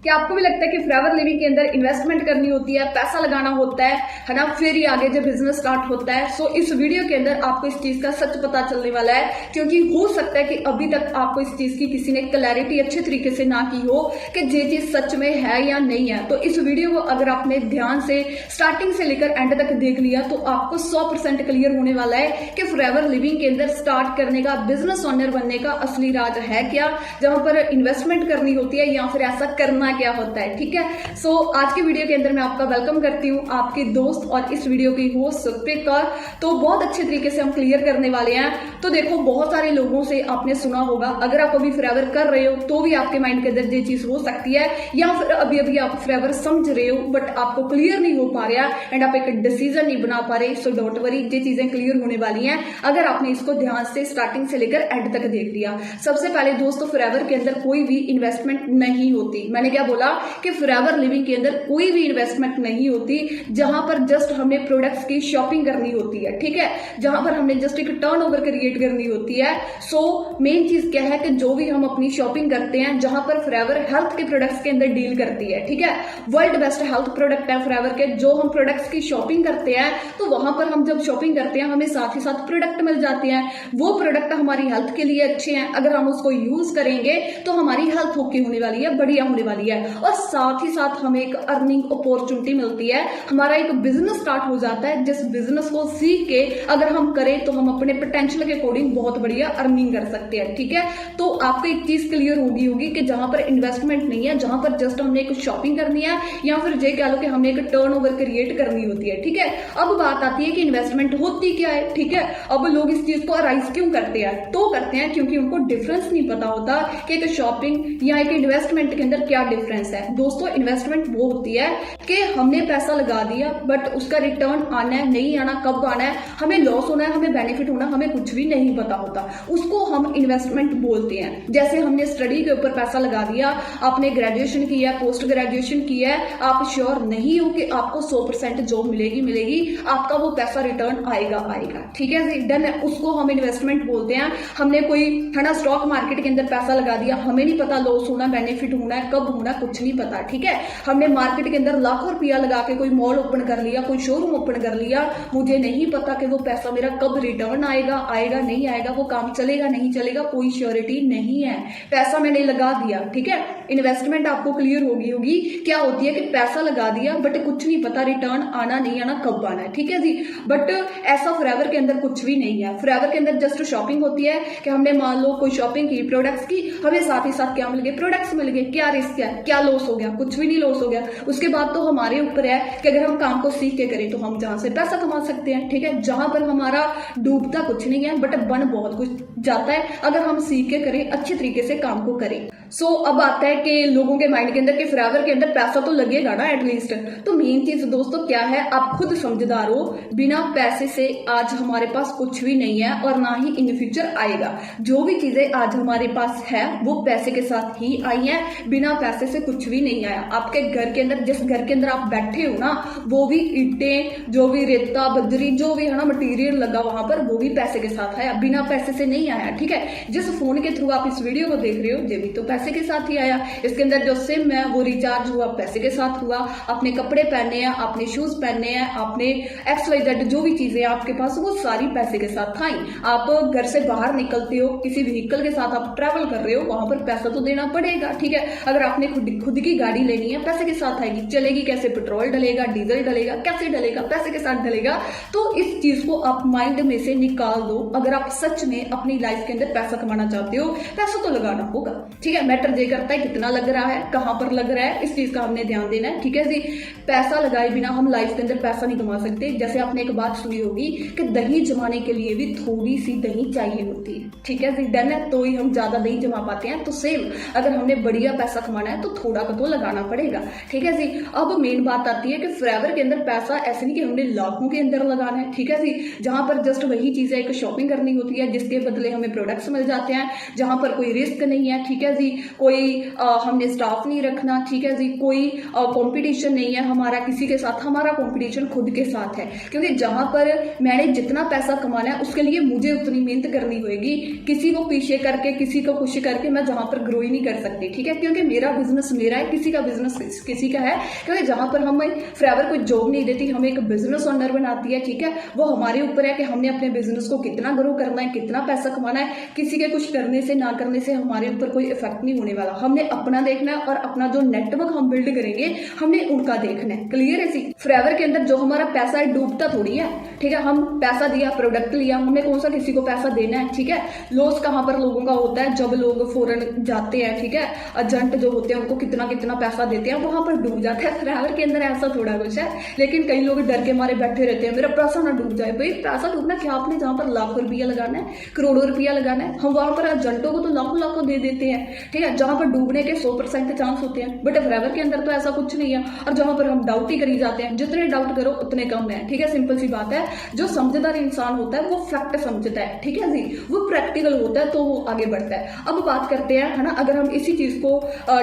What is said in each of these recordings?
क्या आपको भी लगता है कि फॉरएवर लिविंग के अंदर इन्वेस्टमेंट करनी होती है, पैसा लगाना होता है ना, फिर ही आगे जब बिजनेस स्टार्ट होता है। सो इस वीडियो के अंदर आपको इस चीज का सच पता चलने वाला है, क्योंकि हो सकता है कि अभी तक आपको इस चीज की किसी ने क्लैरिटी अच्छे तरीके से ना की हो कि ये चीज सच में है या नहीं है। तो इस वीडियो को अगर आपने ध्यान से स्टार्टिंग से लेकर एंड तक देख लिया तो आपको 100% क्लियर होने वाला है कि फॉरएवर लिविंग के अंदर स्टार्ट करने का, बिजनेस ओनर बनने का असली राज है क्या, जहां पर इन्वेस्टमेंट करनी होती है या फिर ऐसा करना क्या होता है। ठीक है, सो आज की वीडियो के अंदर मैं आपका वेलकम करती हूँ, आपकी दोस्त और इस वीडियो की होस्ट सुखप्रीत कौर। तो बहुत अच्छे तरीके से हम क्लियर करने वाले हैं। तो देखो, बहुत सारे लोगों से आपने सुना होगा, अगर आप अभी फॉरएवर कर रहे हो तो भी आपके माइंड के अंदर ये चीज हो सकती है, या फिर अभी अभी आप फॉरएवर समझ रहे हो बट आपको क्लियर नहीं हो पा रहा एंड आप एक डिसीजन नहीं बना पा रहे। सो डोंट वरी, ये चीजें क्लियर होने वाली हैं अगर आपने इसको ध्यान से स्टार्टिंग से लेकर एंड तक देख लिया। सबसे पहले दोस्तों, फॉरएवर के अंदर कोई भी इन्वेस्टमेंट नहीं होती। मैंने क्या बोला कि फॉरएवर लिविंग के अंदर कोई भी इन्वेस्टमेंट नहीं होती, जहां पर जस्ट हमने प्रोडक्ट्स की शॉपिंग करनी होती है। ठीक है, जहां पर हमने जस्ट एक टर्नओवर क्रिएट करनी होती है। सो मेन चीज क्या है कि जो भी हम अपनी शॉपिंग करते हैं, जहां पर फॉरएवर हेल्थ के प्रोडक्ट्स के अंदर डील करती है। ठीक है, वर्ल्ड बेस्ट हेल्थ प्रोडक्ट है फॉरएवर के। जो हम प्रोडक्ट्स की शॉपिंग करते हैं तो वहां पर हम जब शॉपिंग करते हैं हमें साथ ही साथ प्रोडक्ट मिल जाते हैं। वो प्रोडक्ट हमारी हेल्थ के लिए अच्छे हैं, अगर हम उसको यूज करेंगे तो हमारी हेल्थ ओके होने वाली है, बढ़िया होने वाली है, और साथ ही साथ हमें एक अर्निंग अपॉर्चुनिटी मिलती है। हमारा एक बिजनेस स्टार्ट हो जाता है, जिस बिजनेस को सीख के अगर हम करें तो हम अपने पोटेंशियल के अकॉर्डिंग बहुत बढ़िया अर्निंग कर सकते हैं। ठीक है, तो आपको एक चीज क्लियर होगी कि जहां पर इन्वेस्टमेंट नहीं है, जहां पर जस्ट हमने एक शॉपिंग करनी है या फिर ये कह लो कि हमने एक टर्नओवर क्रिएट करनी होती है। ठीक है, अब बात आती है कि इन्वेस्टमेंट होती क्या है। ठीक है, अब लोग इस चीज को अराइज क्यों करते हैं? तो करते हैं क्योंकि उनको डिफरेंस नहीं पता होता कि एक शॉपिंग या एक इन्वेस्टमेंट के अंदर क्या डिफरेंस है। दोस्तों, इन्वेस्टमेंट वो होती है कि हमने पैसा लगा दिया बट उसका रिटर्न आना है, नहीं आना, कब आना है, हमें लॉस होना है, हमें बेनिफिट होना, हमें कुछ भी नहीं पता होता, उसको हम इन्वेस्टमेंट बोलते हैं। जैसे हमने स्टडी के ऊपर पैसा लगा दिया, आपने ग्रेजुएशन किया, पोस्ट ग्रेजुएशन किया, आप श्योर नहीं हो कि आपको 100% जॉब मिलेगी, आपका वो पैसा रिटर्न आएगा। ठीक है जी, डन है, उसको हम इन्वेस्टमेंट बोलते हैं। हमने कोई है ना स्टॉक मार्केट के अंदर पैसा लगा दिया, हमें नहीं पता लॉस होना, बेनिफिट होना है, कब होना, कुछ नहीं पता। ठीक है, हमने मार्केट के अंदर लाखों रुपया लगा के कोई मॉल ओपन कर लिया, कोई शोरूम ओपन कर लिया, मुझे नहीं पता कि वो पैसा मेरा कब रिटर्न आएगा नहीं आएगा, वो काम चलेगा नहीं चलेगा, कोई श्योरिटी नहीं है। पैसा मैंने लगा दिया। ठीक है, इन्वेस्टमेंट आपको क्लियर होगी क्या होती है कि पैसा लगा दिया बट कुछ नहीं पता रिटर्न आना नहीं आना, कब आना है। ठीक है जी, बट ऐसा फॉरएवर के अंदर कुछ भी नहीं है। फॉरएवर के अंदर जस्ट शॉपिंग होती है कि हमने मान लो कोई शॉपिंग की प्रोडक्ट्स की, हमें साथ ही साथ क्या मिल गए, प्रोडक्ट्स मिल गए। क्या रिस्क है, क्या लॉस हो गया? कुछ भी नहीं लॉस हो गया। उसके बाद तो हमारे ऊपर है कि अगर हम काम को सीख के करें तो हम जहां से पैसा कमा सकते हैं। ठीक है, जहां पर हमारा डूबता कुछ नहीं है बट बन बहुत कुछ जाता है अगर हम सीख के करें, अच्छे तरीके से काम को करें। सो अब आता है कि लोगों के माइंड के अंदर कि फॉरएवर के अंदर पैसा तो लगेगा ना एटलीस्ट। तो मेन चीज दोस्तों क्या है, आप खुद समझदार हो, बिना पैसे से आज हमारे पास कुछ भी नहीं है और ना ही इन फ्यूचर आएगा। जो भी चीजें आज हमारे पास है वो पैसे के साथ ही आई है, बिना पैसे से कुछ भी नहीं आया। आपके घर के अंदर, जिस घर के अंदर आप बैठे हो ना, वो भी ईंटें, जो भी रेता बजरी, जो भी है ना मटीरियल लगा वहां पर, वो भी पैसे के साथ आया, बिना पैसे से नहीं आया। ठीक है, जिस फोन के थ्रू आप इस वीडियो को देख रहे हो ये भी तो पैसे के साथ ही आया। इसके अंदर जो सिम है वो रिचार्ज हुआ, पैसे के साथ हुआ। आपने कपड़े पहने हैं, आपने शूज पहने हैं, आपने XYZ जो भी चीजें आपके पास वो सारी पैसे के साथ आई। आप घर से बाहर निकलते हो, किसी व्हीकल के साथ आप ट्रैवल कर रहे हो, वहां पर पैसा तो देना पड़ेगा। ठीक है, अगर आपने खुद की गाड़ी लेनी है, पैसे के साथ आएगी। चलेगी कैसे? पेट्रोल डलेगा, डीजल डलेगा, कैसे डलेगा? पैसे के साथ डलेगा। तो इस चीज को आप माइंड में से निकाल दो। अगर आप सच में अपनी लाइफ के अंदर पैसा कमाना चाहते हो, पैसा तो लगाना होगा। ठीक है, मैटर ये करता है कितना लग रहा है, कहां पर लग रहा है, इस चीज का हमने ध्यान देना है। ठीक है जी, पैसा लगाए बिना हम लाइफ के अंदर पैसा नहीं कमा सकते। जैसे आपने एक बात सुनी होगी कि दही जमाने के लिए भी थोड़ी सी दही चाहिए होती है। ठीक है जी, डन है, तो ही हम ज्यादा दही जमा पाते हैं। तो सेम अगर हमने बढ़िया पैसा कमाना है तो थोड़ा का तो लगाना पड़ेगा। ठीक है जी, अब मेन बात आती है कि फॉरएवर के अंदर पैसा ऐसे नहीं कि हमने लाखों के अंदर लगाना है। ठीक है जी, जहां पर जस्ट वही चीजें एक शॉपिंग करनी होती है जिसके बदले हमें प्रोडक्ट्स मिल जाते हैं, जहां पर कोई रिस्क नहीं है। ठीक है जी, कोई हमने स्टाफ नहीं रखना। ठीक है जी, कोई कंपटीशन नहीं है हमारा किसी के साथ, हमारा कंपटीशन खुद के साथ है। क्योंकि जहां पर मैंने जितना पैसा कमाना है उसके लिए मुझे उतनी मेहनत करनी होगी। किसी को पीछे करके, किसी को खुश करके मैं जहां पर ग्रो ही नहीं कर सकती। ठीक है, क्योंकि मेरा बिजनेस बिजनेस मेरा है, किसी का बिजनेस किसी का है, क्योंकि जहां पर हमें फॉरएवर कोई जॉब नहीं देती, हमें एक बिजनेस ओनर बनाती है, ठीक है। वो हमारे ऊपर है कि हमने अपने बिजनेस को कितना ग्रो करना है, कितना पैसा कमाना है। किसी के कुछ करने से ना करने से हमारे ऊपर कोई इफेक्ट नहीं होने वाला। हमने अपना देखना है और अपना जो नेटवर्क हम बिल्ड करेंगे हमने उनका देखना है। क्लियर है सी। फॉरएवर के अंदर जो हमारा पैसा है डूबता थोड़ी है, ठीक है। हम पैसा दिया, प्रोडक्ट लिया, हमने कौन सा किसी को पैसा देना है, ठीक है। लॉस कहां पर लोगों का होता है, जब लोग फॉरेन जाते हैं, ठीक है। एजेंट जो होते हैं उनको कितना कितना पैसा देते हैं, वहां पर डूब जाता है। फॉरएवर के अंदर ऐसा थोड़ा कुछ है, लेकिन कई लोग डर के मारे बैठे रहते हैं, मेरा पैसा ना डूब जाए। भाई पैसा डूबना क्या, आपने जहां पर लाखों रुपया लगाना है, करोड़ों रुपया लगाना है, हम वहां पर एजेंटों को तो लाखों लाखों दे देते हैं, ठीक है, जहां पर डूबने के 100% चांस होते हैं। बट फॉरएवर के अंदर तो ऐसा कुछ नहीं है, और जहां पर हम डाउट ही करी जाते हैं। जितने डाउट करो उतने कम है, ठीक है। सिंपल सी बात है। जो समझदार इंसान होता है वो फैक्ट समझता है, ठीक है जी, वो प्रैक्टिकल होता है तो वो आगे बढ़ता है। अब बात करते हैं, है ना, अगर हम इसी चीज को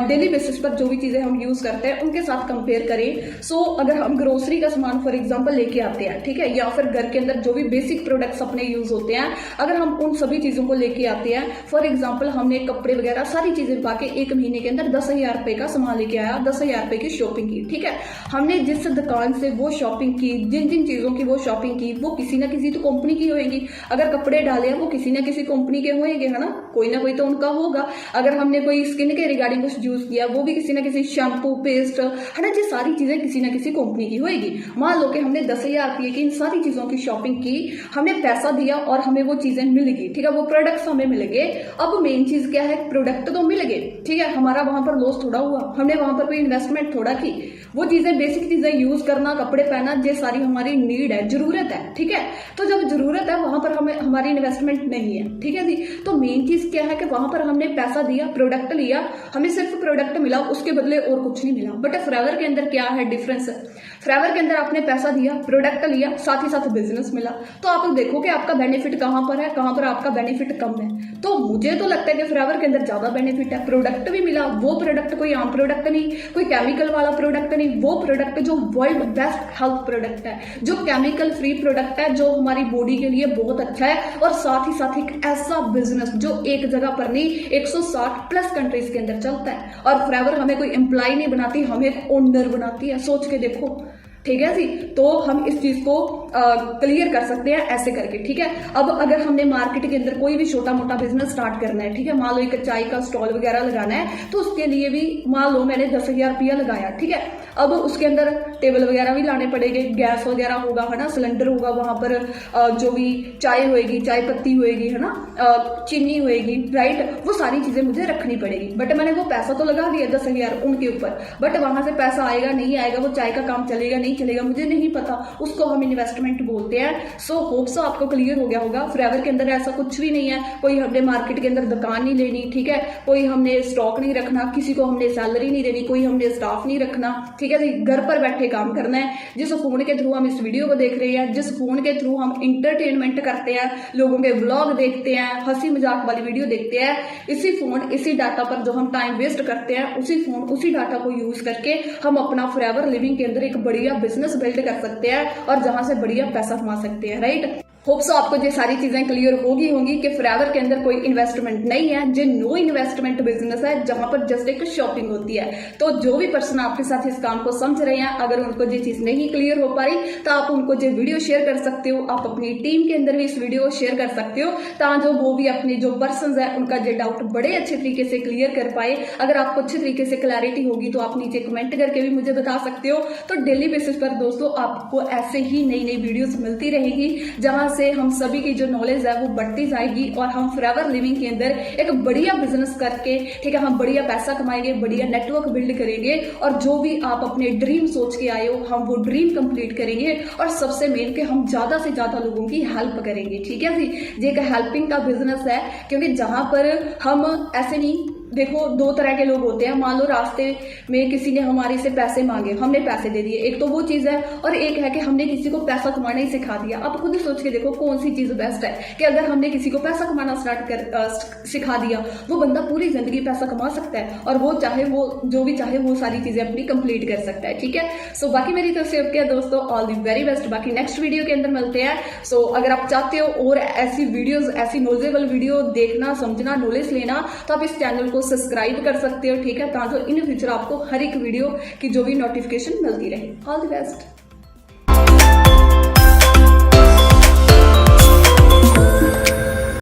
डेली बेसिस पर जो भी चीजें हम यूज करते हैं उनके साथ कंपेयर करें। सो अगर हम ग्रोसरी का सामान फॉर एग्जांपल लेके आते हैं, ठीक है, या फिर घर के अंदर जो भी बेसिक प्रोडक्ट्स अपने यूज होते हैं, अगर हम उन सभी चीजों को लेके आते हैं, फॉर एग्जाम्पल हमने कपड़े वगैरह सारी चीजें पाके एक महीने के अंदर 10,000 रुपए का सामान लेके आया, 10,000 रुपए की शॉपिंग की, ठीक है। हमने जिस दुकान से वो शॉपिंग की, जिन जिन चीजों की वो शॉपिंग की, वो किसी ना किसी तो कंपनी की होगी। अगर कपड़े डाले हैं वो किसी ना किसी कंपनी के होंगे, है ना, कोई ना कोई तो उनका होगा। अगर हमने कोई स्किन के रिगार्डिंग कुछ यूज किया, वो भी किसी ना किसी शैम्पू, पेस्ट, है ना, ये सारी चीजें किसी ना किसी कंपनी की होगी। मान लो कि हमने 10,000 रुपये की इन सारी चीजों की शॉपिंग की, हमने पैसा दिया और हमें वो चीजें मिल गई, ठीक है, वो प्रोडक्ट्स हमें मिल गए। अब मेन चीज क्या है, प्रोडक्ट तो मिल गए, ठीक है, हमारा वहां पर लॉस थोड़ा हुआ, हमने वहां पर कोई इन्वेस्टमेंट थोड़ा की। वो चीजें बेसिक चीजें यूज करना, कपड़े पहना, ये सारी हमारी नीड है, जरूरत है, ठीक है। तो जब जरूरत है वहां पर हमें हमारी इन्वेस्टमेंट नहीं है, ठीक है जी। तो मेन चीज क्या है कि वहां पर हमने पैसा दिया, प्रोडक्ट लिया, हमें सिर्फ प्रोडक्ट मिला, उसके बदले और कुछ नहीं मिला। बट फॉरएवर के अंदर क्या है डिफरेंस? फॉरएवर के अंदर आपने पैसा दिया, प्रोडक्ट लिया, साथ ही साथ बिजनेस मिला। तो आप देखो कि आपका बेनिफिट कहां पर है, कहां पर आपका बेनिफिट कम है। तो मुझे तो लगता है कि फॉरएवर के अंदर ज्यादा बेनिफिट है। प्रोडक्ट भी मिला, वो प्रोडक्ट कोई आम प्रोडक्ट नहीं, कोई केमिकल वाला प्रोडक्ट नहीं, वो प्रोडक्ट जो वर्ल्ड बेस्ट हेल्थ प्रोडक्ट है, जो केमिकल फ्री प्रोडक्ट है, जो हमारी बॉडी के लिए बहुत अच्छा है। और साथ ही साथ एक ऐसा बिजनेस जो एक जगह पर नहीं 160 प्लस कंट्रीज के अंदर चलता है। और फॉरएवर हमें कोई एम्प्लॉय नहीं बनाती, हमें एक ओनर बनाती है। सोच के देखो, ठीक है जी। तो हम इस चीज को क्लियर कर सकते हैं ऐसे करके, ठीक है। अब अगर हमने मार्केट के अंदर कोई भी छोटा मोटा बिजनेस स्टार्ट करना है, ठीक है, मान लो एक चाय का स्टॉल वगैरह लगाना है, तो उसके लिए भी मान लो मैंने 10,000 रुपया लगाया, ठीक है। अब उसके अंदर टेबल वगैरह भी लाने पड़ेंगे, गैस वगैरह होगा, है ना, सिलेंडर होगा, वहां पर जो भी चाय होएगी, चाय पत्ती होएगी, है ना, चीनी होएगी, राइट, वो सारी चीजें मुझे रखनी पड़ेगी। बट मैंने वो पैसा तो लगा दिया 10,000 उनके ऊपर, बट वहां से पैसा आएगा नहीं आएगा, वो चाय का काम चलेगा नहीं चलेगा, मुझे नहीं पता, उसको हम इन्वेस्टमेंट बोलते हैं। सो होप सो आपको क्लियर हो गया होगा। फॉरएवर के अंदर ऐसा कुछ भी नहीं है, कोई हमने मार्केट के अंदर दुकान नहीं लेनी, ठीक है, कोई हमने स्टॉक नहीं रखना, किसी को हमने सैलरी नहीं देनी, कोई हमने स्टाफ नहीं रखना, ठीक है जी। घर पर बैठे काम करना है। जिस फोन के थ्रू हम इस वीडियो को देख रहे हैं, जिस फोन के थ्रू हम इंटरटेनमेंट करते हैं, लोगों के व्लॉग देखते हैं, हंसी मजाक वाली वीडियो देखते हैं, इसी फोन इसी डाटा पर जो हम टाइम वेस्ट करते हैं, उसी फोन उसी डाटा को यूज करके हम अपना फॉरएवर लिविंग के अंदर एक बढ़िया बिजनेस बिल्ड कर सकते हैं और जहां से बढ़िया पैसा कमा सकते हैं, राइट। होप सो आपको ये सारी चीजें क्लियर होंगी कि फॉरएवर के अंदर कोई इन्वेस्टमेंट नहीं है, जो नो इन्वेस्टमेंट बिजनेस है, जहां पर जस्ट एक शॉपिंग होती है। तो जो भी पर्सन आपके साथ इस काम को समझ रहे हैं, अगर उनको ये चीज नहीं क्लियर हो पा रही, तो आप उनको ये वीडियो शेयर कर सकते हो, आप अपनी टीम के अंदर भी इस वीडियो को शेयर कर सकते हो, ताकि वो भी अपने जो पर्सन है उनका ये डाउट बड़े अच्छे तरीके से क्लियर कर पाए। अगर आपको अच्छे तरीके से क्लैरिटी होगी तो आप नीचे कमेंट करके भी मुझे बता सकते हो। तो डेली बेसिस पर दोस्तों आपको ऐसे ही नई नई वीडियोस मिलती रहेगी, जहां से हम सभी की जो नॉलेज है वो बढ़ती जाएगी और हम फॉरएवर लिविंग के अंदर एक बढ़िया बिजनेस करके, ठीक है, हम बढ़िया पैसा कमाएंगे, बढ़िया नेटवर्क बिल्ड करेंगे और जो भी आप अपने ड्रीम सोच के आए हो हम वो ड्रीम कंप्लीट करेंगे। और सबसे मेन के हम ज्यादा से ज्यादा लोगों की हेल्प करेंगे, ठीक है जी। ये एक हेल्पिंग का बिजनेस है, क्योंकि जहां पर हम ऐसे नहीं, देखो दो तरह के लोग होते हैं। मान लो रास्ते में किसी ने हमारे से पैसे मांगे, हमने पैसे दे दिए, एक तो वो चीज है, और एक है कि हमने किसी को पैसा कमाना ही सिखा दिया। आप खुद सोच के देखो कौन सी चीज बेस्ट है, कि अगर हमने किसी को पैसा कमाना सिखा दिया, वो बंदा पूरी जिंदगी पैसा कमा सकता है और वो चाहे वो जो भी चाहे वो सारी चीजें अपनी कंप्लीट कर सकता है, ठीक है। सो बाकी मेरी तरफ से ओके दोस्तों, ऑल द वेरी बेस्ट। बाकी नेक्स्ट वीडियो के अंदर मिलते हैं। सो अगर आप चाहते हो और ऐसी वीडियोज, ऐसी नॉलेजेबल वीडियो देखना, समझना, नॉलेज लेना, तो आप इस चैनल को को सब्सक्राइब कर सकते हो, ठीक है, ताकि इन फ्यूचर आपको हर एक वीडियो की जो भी नोटिफिकेशन मिलती रहे। All the best.